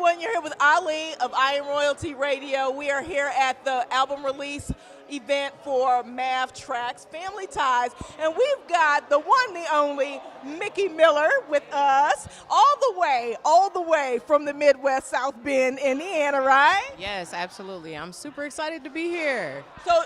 everyone. You're here with Ali of I Am Royalty Radio. We are here at the album release event for Mav Tracks, Family Ties, and we've got the one, the only Mickey Miller with us, all the way from the Midwest, South Bend, Indiana, right? Yes, absolutely. I'm super excited to be here.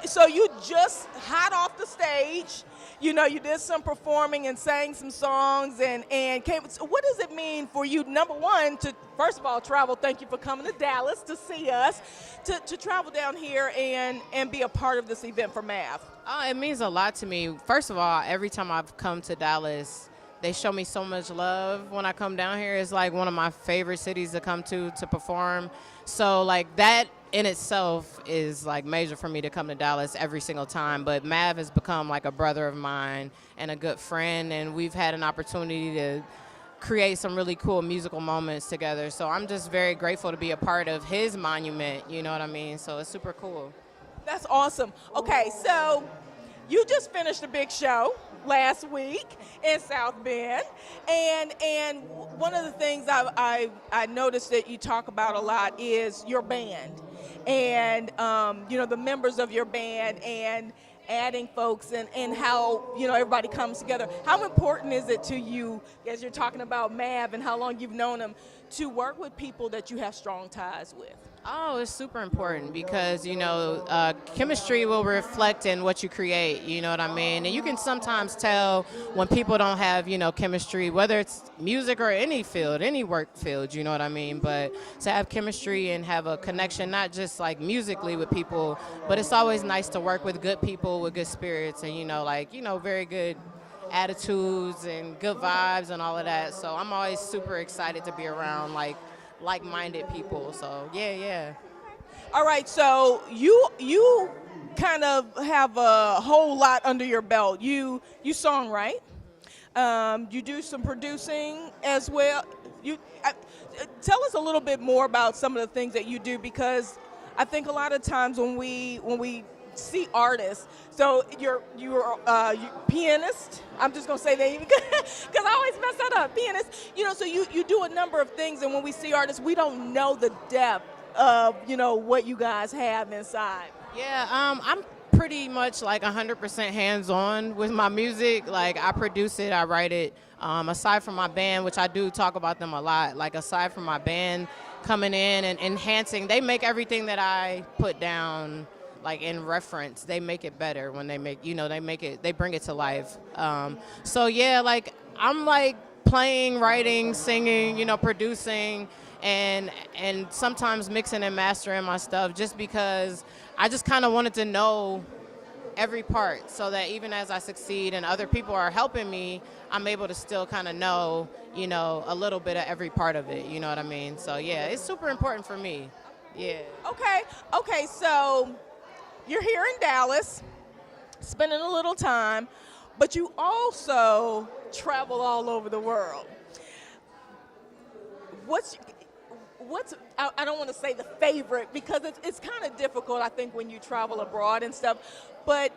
So you just hot off the stage. You know, you did some performing and sang some songs and came. So what does it mean for you, number one, to first of all travel? Thank you for coming to Dallas to see us, to travel down here and be a part of this event for Mav. Oh, it means a lot to me. First of all, every time I've come to Dallas, they show me so much love when I come down here. It's like one of my favorite cities to come to perform. So like that in itself is like major for me to come to Dallas every single time. But Mav has become like a brother of mine and a good friend, and we've had an opportunity to create some really cool musical moments together. So I'm just very grateful to be a part of his monument, you know what I mean? So it's super cool. That's awesome. Okay, so you just finished a big show last week in South Bend, and one of the things I noticed that you talk about a lot is your band, and you know, the members of your band and adding folks and how, you know, everybody comes together. How important is it to you, as you're talking about Mav and how long you've known him, to work with people that you have strong ties with? Oh, it's super important because, you know, chemistry will reflect in what you create, you know what I mean? And you can sometimes tell when people don't have, you know, chemistry, whether it's music or any field, any work field, you know what I mean? But to have chemistry and have a connection, not just like musically with people, but it's always nice to work with good people with good spirits and, you know, like, you know, very good attitudes and good vibes and all of that. So I'm always super excited to be around like-minded people. So yeah. All right, so you kind of have a whole lot under your belt. You songwrite, you do some producing as well. Tell us a little bit more about some of the things that you do, because I think a lot of times when we see artists, so you're pianist. I'm just gonna say that because I always mess that up. Pianist, you know. So you do a number of things, and when we see artists, we don't know the depth of, you know, what you guys have inside. Yeah, I'm pretty much like 100% hands-on with my music. Like I produce it, I write it. Aside from my band, which I do talk about them a lot. Like aside from my band coming in and enhancing, they make everything that I put down like in reference. They make it better when they make, you know, they bring it to life. So yeah, like I'm like playing, writing, singing, you know, producing, and sometimes mixing and mastering my stuff, just because I just kind of wanted to know every part, so that even as I succeed and other people are helping me, I'm able to still kind of know, you know, a little bit of every part of it, you know what I mean? So yeah, it's super important for me. Yeah. Okay, so you're here in Dallas, spending a little time, but you also travel all over the world. What's I don't want to say the favorite, because it's kind of difficult, I think, when you travel abroad and stuff, but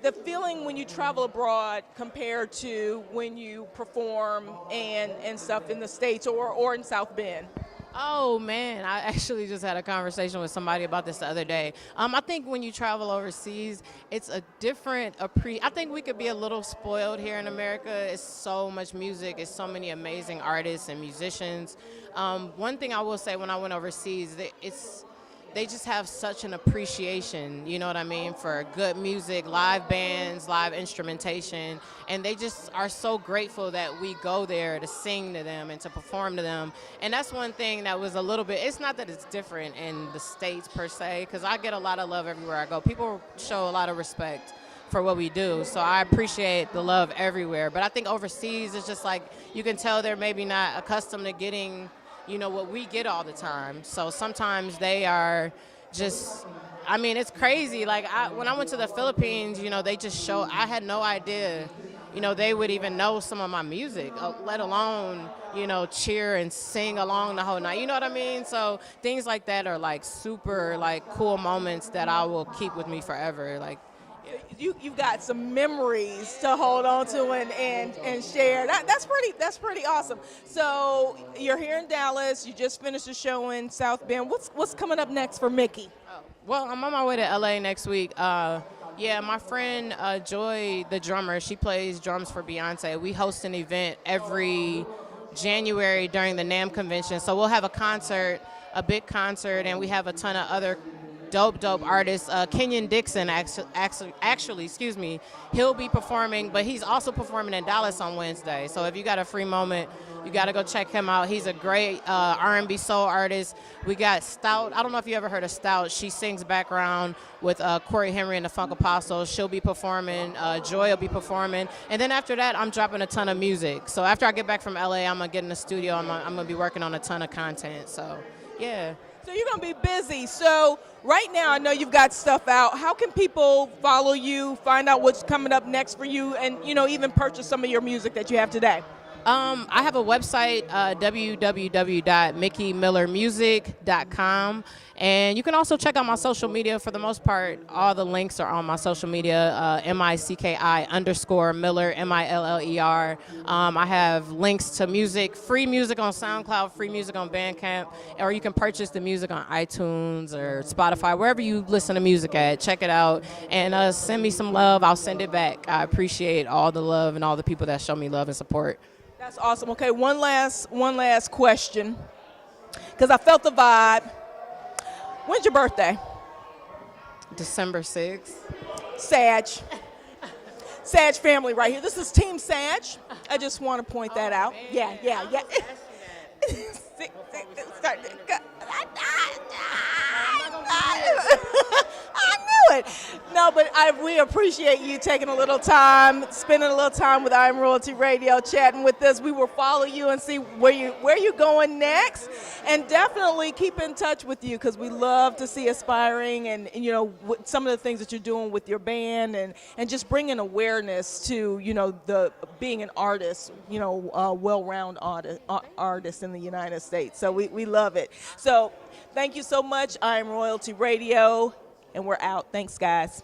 the feeling when you travel abroad compared to when you perform and stuff in the States or in South Bend? Oh man, I actually just had a conversation with somebody about this the other day. I think when you travel overseas, it's a different I think we could be a little spoiled here in America. It's so much music, it's so many amazing artists and musicians. One thing I will say, when I went overseas, they just have such an appreciation, you know what I mean, for good music, live bands, live instrumentation, and they just are so grateful that we go there to sing to them and to perform to them. And that's one thing that was a little bit, it's not that it's different in the States per se, because I get a lot of love everywhere I go. People show a lot of respect for what we do, so I appreciate the love everywhere. But I think overseas, it's just like, you can tell they're maybe not accustomed to getting, you know, what we get all the time. So sometimes they are just, I mean, it's crazy. Like when I went to the Philippines, you know, they just show, I had no idea, you know, they would even know some of my music, let alone, you know, cheer and sing along the whole night. You know what I mean? So things like that are like super like cool moments that I will keep with me forever. Like, yeah. You've got some memories to hold on to and share. That's pretty awesome. So you're here in Dallas. You just finished a show in South Bend. What's coming up next for Mickey? Well, I'm on my way to LA next week. Yeah, my friend Joy, the drummer, she plays drums for Beyonce. We host an event every January during the NAMM convention. So we'll have a concert, a big concert, and we have a ton of other dope artists. Kenyon Dixon, actually, excuse me, he'll be performing, but he's also performing in Dallas on Wednesday. So if you got a free moment, you got to go check him out. He's a great R&B soul artist. We got Stout. I don't know if you ever heard of Stout. She sings background with Corey Henry and the Funk Apostles. She'll be performing. Joy will be performing. And then after that, I'm dropping a ton of music. So after I get back from LA, I'm going to get in the studio. I'm going to be working on a ton of content. So, yeah. So you're going to be busy. So right now, I know you've got stuff out. How can people follow you, find out what's coming up next for you, and, even purchase some of your music that you have today? I have a website, www.mickymillermusic.com, and you can also check out my social media. For the most part, all the links are on my social media, MICKI_Miller, MILLER. I have links to music, free music on SoundCloud, free music on Bandcamp, or you can purchase the music on iTunes or Spotify, wherever you listen to music at. Check it out, and send me some love. I'll send it back. I appreciate all the love and all the people that show me love and support. That's awesome. Okay, one last question, because I felt the vibe. When's your birthday? December 6th. Sag family right here. This is Team Sag. I just want to point that out. Man. Yeah. I knew it. No, but we appreciate you taking a little time, spending a little time with I Am Royalty Radio, chatting with us. We will follow you and see where you're going next, and definitely keep in touch with you, because we love to see aspiring and some of the things that you're doing with your band and just bringing awareness to the being an artist, well-rounded artist in the United States. So we love it. So thank you so much. I Am Royalty Radio. And we're out. Thanks, guys.